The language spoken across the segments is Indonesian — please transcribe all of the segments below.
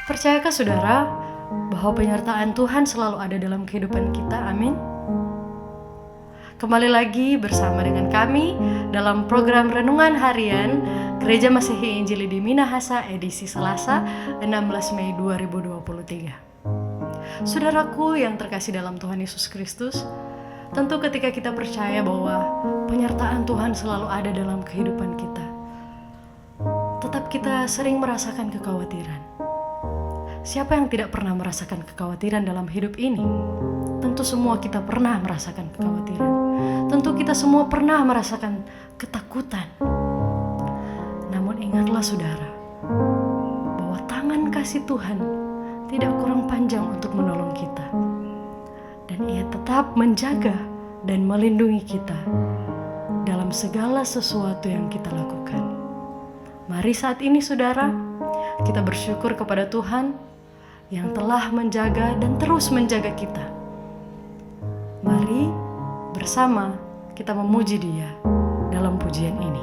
Percayakah saudara bahwa penyertaan Tuhan selalu ada dalam kehidupan kita? Amin. Kembali lagi bersama dengan kami dalam program Renungan Harian Gereja Masehi Injili di Minahasa edisi Selasa 16 Mei 2023. Saudaraku yang terkasih dalam Tuhan Yesus Kristus, tentu ketika kita percaya bahwa penyertaan Tuhan selalu ada dalam kehidupan kita, tetap kita sering merasakan kekhawatiran. Siapa yang tidak pernah merasakan kekhawatiran dalam hidup ini? Tentu semua kita pernah merasakan kekhawatiran. Tentu kita semua pernah merasakan ketakutan. Namun ingatlah saudara, bahwa tangan kasih Tuhan tidak kurang panjang untuk menolong kita. Dan Ia tetap menjaga dan melindungi kita dalam segala sesuatu yang kita lakukan. Mari saat ini saudara, kita bersyukur kepada Tuhan yang telah menjaga dan terus menjaga kita. Mari bersama kita memuji Dia dalam pujian ini.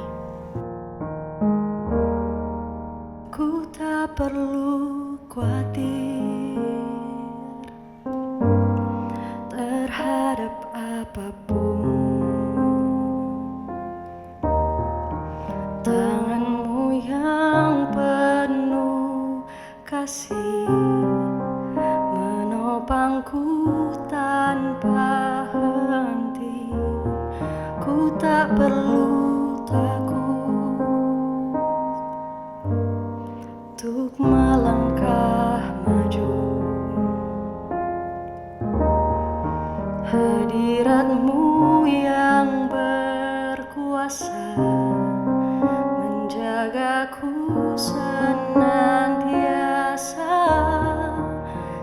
Ku tak perlu khawatir terhadap apapun. Tangan-Mu yang penuh kasih menopangku tanpa henti. Ku tak perlu takut untuk melangkah maju. Hadirat-Mu yang berkuasa menjagaku senantiasa,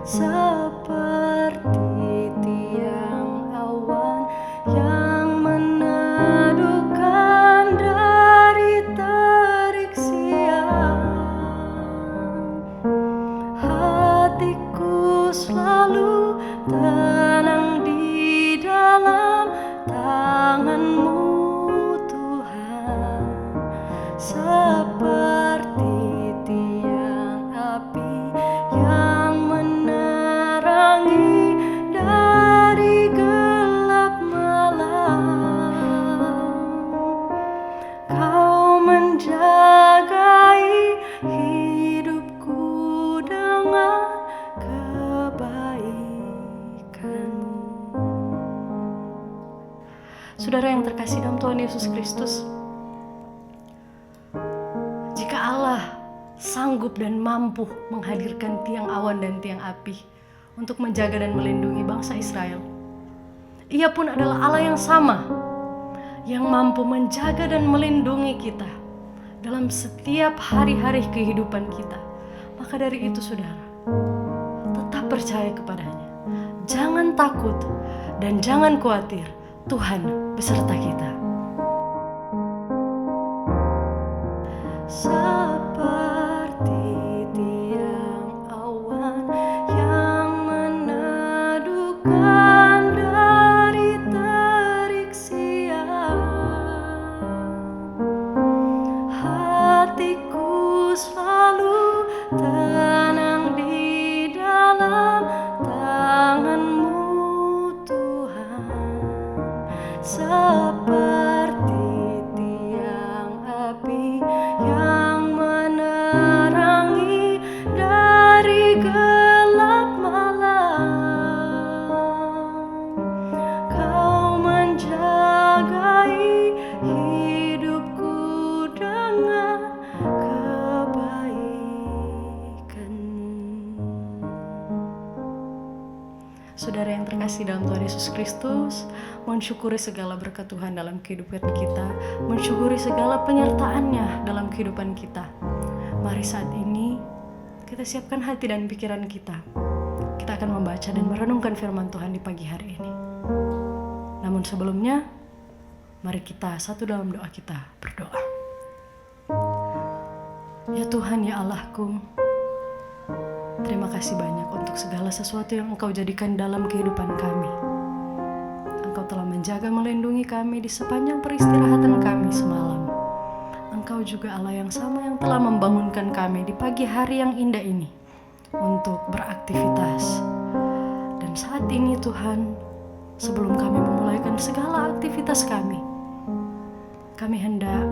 seperti tiang awan yang meneduhkan dari terik siang. Hatiku selalu tenang di dalam tangan-Mu Tuhan, seperti tiang api yang menerangi dari gelap malam. Kau menjagai hidupku dengan kebaikan-Mu. Saudara yang terkasih dalam Tuhan Yesus Kristus, jika Allah sanggup dan mampu menghadirkan tiang awan dan tiang api untuk menjaga dan melindungi bangsa Israel, Ia pun adalah Allah yang sama, yang mampu menjaga dan melindungi kita dalam setiap hari-hari kehidupan kita. Maka dari itu saudara, tetap percaya kepadanya. Jangan takut dan jangan khawatir, Tuhan beserta kita. Seperti tiang awan yang meneduhkan dari terik siang. Hatiku selalu tenang di dalam tangan-Mu Tuhan, seperti tiang api yang menerangi dari gelap malam. Kau menjagai hidupku dengan kebaikan-Mu. Saudara yang terkasih dalam Tuhan Yesus Kristus, mensyukuri segala berkat Tuhan dalam kehidupan kita, mensyukuri segala penyertaan-Nya dalam kehidupan kita. Mari saat ini kita siapkan hati dan pikiran kita. Kita akan membaca dan merenungkan firman Tuhan di pagi hari ini. Namun sebelumnya, mari kita satu dalam doa kita berdoa. Ya Tuhan, ya Allahku, terima kasih banyak untuk segala sesuatu yang Engkau jadikan dalam kehidupan kami. Engkau telah menjaga melindungi kami di sepanjang peristirahatan kami semalam. Engkau juga Allah yang sama yang telah membangunkan kami di pagi hari yang indah ini untuk beraktivitas. Dan saat ini Tuhan, sebelum kami memulaikan segala aktivitas kami hendak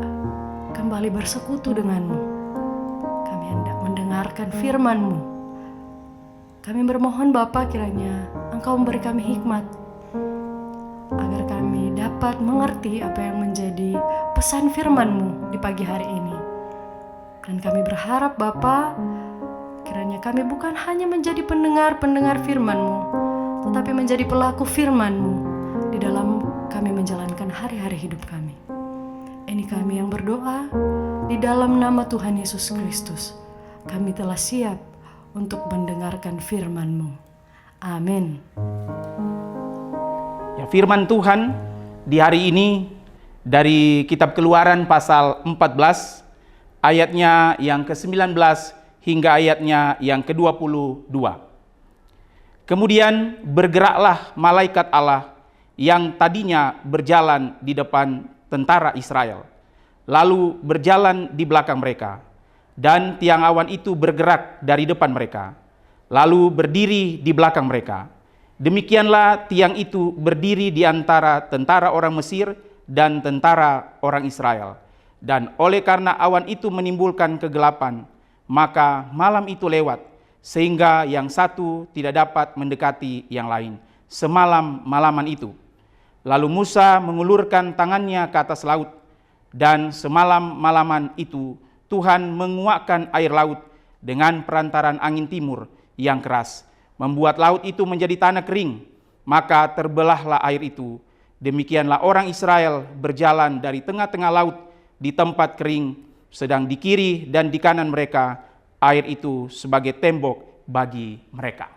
kembali bersekutu denganmu. Kami hendak mendengarkan firman-Mu. Kami bermohon Bapa, kiranya Engkau memberi kami hikmat agar kami dapat mengerti apa yang menjadi pesan firman-Mu di pagi hari ini. Dan kami berharap Bapa, kiranya kami bukan hanya menjadi pendengar firman-Mu, tetapi menjadi pelaku firman-Mu di dalam kami menjalankan hari-hari hidup kami. Ini kami yang berdoa di dalam nama Tuhan Yesus Kristus. Kami telah siap untuk mendengarkan firman-Mu. Amin. Ya, firman Tuhan di hari ini dari kitab Keluaran pasal 14 ayatnya yang ke-19 hingga ayatnya yang ke-22. Kemudian bergeraklah malaikat Allah yang tadinya berjalan di depan tentara Israel, lalu berjalan di belakang mereka, dan tiang awan itu bergerak dari depan mereka, lalu berdiri di belakang mereka. Demikianlah tiang itu berdiri di antara tentara orang Mesir dan tentara orang Israel. Dan oleh karena awan itu menimbulkan kegelapan, maka malam itu lewat, sehingga yang satu tidak dapat mendekati yang lain semalam-malaman itu. Lalu Musa mengulurkan tangannya ke atas laut, dan semalam-malaman itu Tuhan menguakkan air laut dengan perantaran angin timur yang keras, membuat laut itu menjadi tanah kering, maka terbelahlah air itu. Demikianlah orang Israel berjalan dari tengah-tengah laut di tempat kering, sedang di kiri dan di kanan mereka air itu sebagai tembok bagi mereka.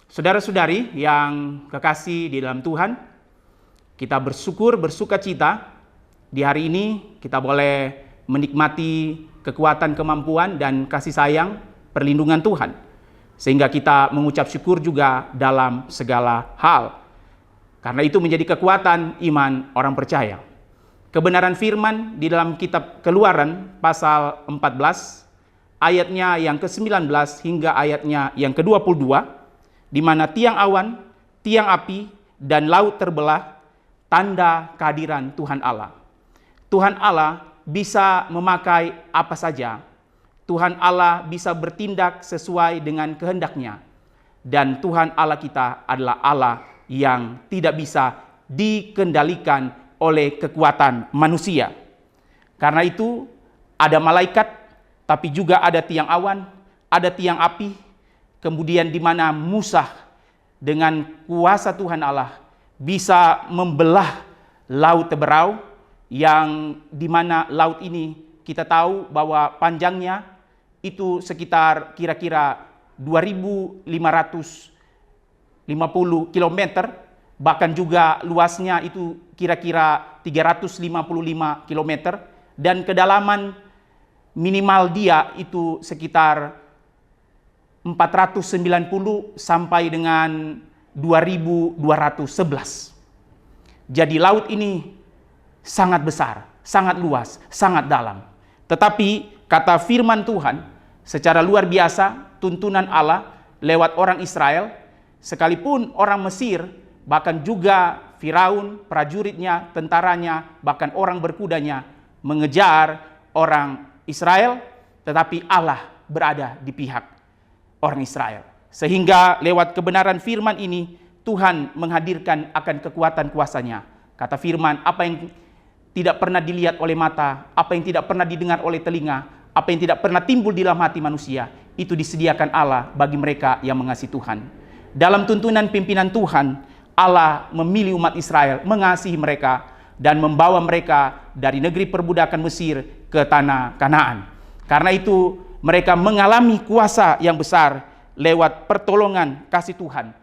Saudara-saudari yang kekasih di dalam Tuhan, kita bersyukur, bersuka cita di hari ini kita boleh menikmati kekuatan, kemampuan, dan kasih sayang perlindungan Tuhan. Sehingga kita mengucap syukur juga dalam segala hal. Karena itu menjadi kekuatan iman orang percaya. Kebenaran firman di dalam kitab Keluaran pasal 14 ayatnya yang ke-19 hingga ayatnya yang ke-22, di mana tiang awan, tiang api, dan laut terbelah, tanda kehadiran Tuhan Allah. Tuhan Allah bisa memakai apa saja. Tuhan Allah bisa bertindak sesuai dengan kehendaknya. Dan Tuhan Allah kita adalah Allah yang tidak bisa dikendalikan oleh kekuatan manusia. Karena itu ada malaikat, tapi juga ada tiang awan, ada tiang api, kemudian di mana Musa dengan kuasa Tuhan Allah bisa membelah laut Teberau, yang di mana laut ini kita tahu bahwa panjangnya itu sekitar kira-kira 2.550 km, bahkan juga luasnya itu kira-kira 355 km, dan kedalaman minimal dia itu sekitar 490 sampai dengan 2.211. Jadi laut ini sangat besar, sangat luas, sangat dalam. Tetapi kata firman Tuhan secara luar biasa, tuntunan Allah lewat orang Israel, sekalipun orang Mesir, bahkan juga Firaun, prajuritnya, tentaranya, bahkan orang berkudanya mengejar orang Israel, tetapi Allah berada di pihak orang Israel. Sehingga lewat kebenaran firman ini, Tuhan menghadirkan akan kekuatan kuasanya. Kata firman, apa yang tidak pernah dilihat oleh mata, apa yang tidak pernah didengar oleh telinga, apa yang tidak pernah timbul di dalam hati manusia, itu disediakan Allah bagi mereka yang mengasihi Tuhan. Dalam tuntunan pimpinan Tuhan, Allah memilih umat Israel, mengasihi mereka, dan membawa mereka dari negeri perbudakan Mesir ke tanah Kanaan. Karena itu mereka mengalami kuasa yang besar lewat pertolongan kasih Tuhan.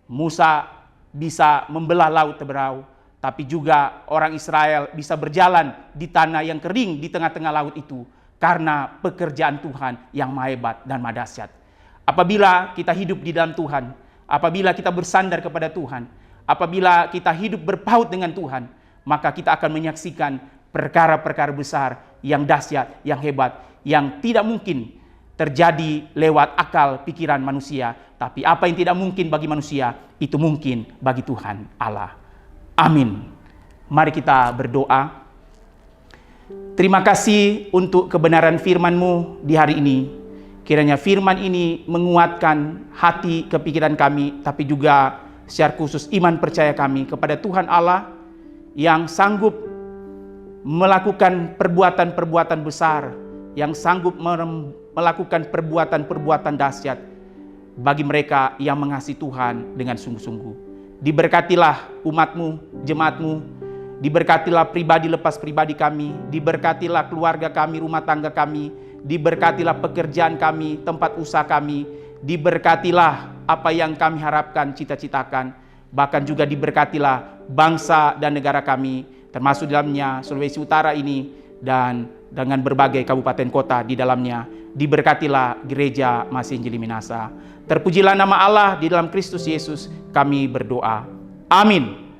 Musa bisa membelah laut Teberau, tapi juga orang Israel bisa berjalan di tanah yang kering di tengah-tengah laut itu karena pekerjaan Tuhan yang maha hebat dan maha dahsyat. Apabila kita hidup di dalam Tuhan, apabila kita bersandar kepada Tuhan, apabila kita hidup berpaut dengan Tuhan, maka kita akan menyaksikan perkara-perkara besar yang dahsyat, yang hebat, yang tidak mungkin terjadi lewat akal pikiran manusia, tapi apa yang tidak mungkin bagi manusia, itu mungkin bagi Tuhan Allah. Amin. Mari kita berdoa. Terima kasih untuk kebenaran firman-Mu di hari ini. Kiranya firman ini menguatkan hati kepikiran kami, tapi juga secara khusus iman percaya kami kepada Tuhan Allah yang sanggup melakukan perbuatan-perbuatan besar, yang sanggup melakukan perbuatan-perbuatan dahsyat bagi mereka yang mengasihi Tuhan dengan sungguh-sungguh. Diberkatilah umat-Mu, jemaat-Mu, diberkatilah pribadi lepas pribadi kami, diberkatilah keluarga kami, rumah tangga kami, diberkatilah pekerjaan kami, tempat usaha kami, diberkatilah apa yang kami harapkan, cita-citakan, bahkan juga diberkatilah bangsa dan negara kami, termasuk dalamnya Sulawesi Utara ini, dan dengan berbagai kabupaten kota di dalamnya. Diberkatilah gereja Masih Injili Minasa. Terpujilah nama Allah di dalam Kristus Yesus, kami berdoa. Amin.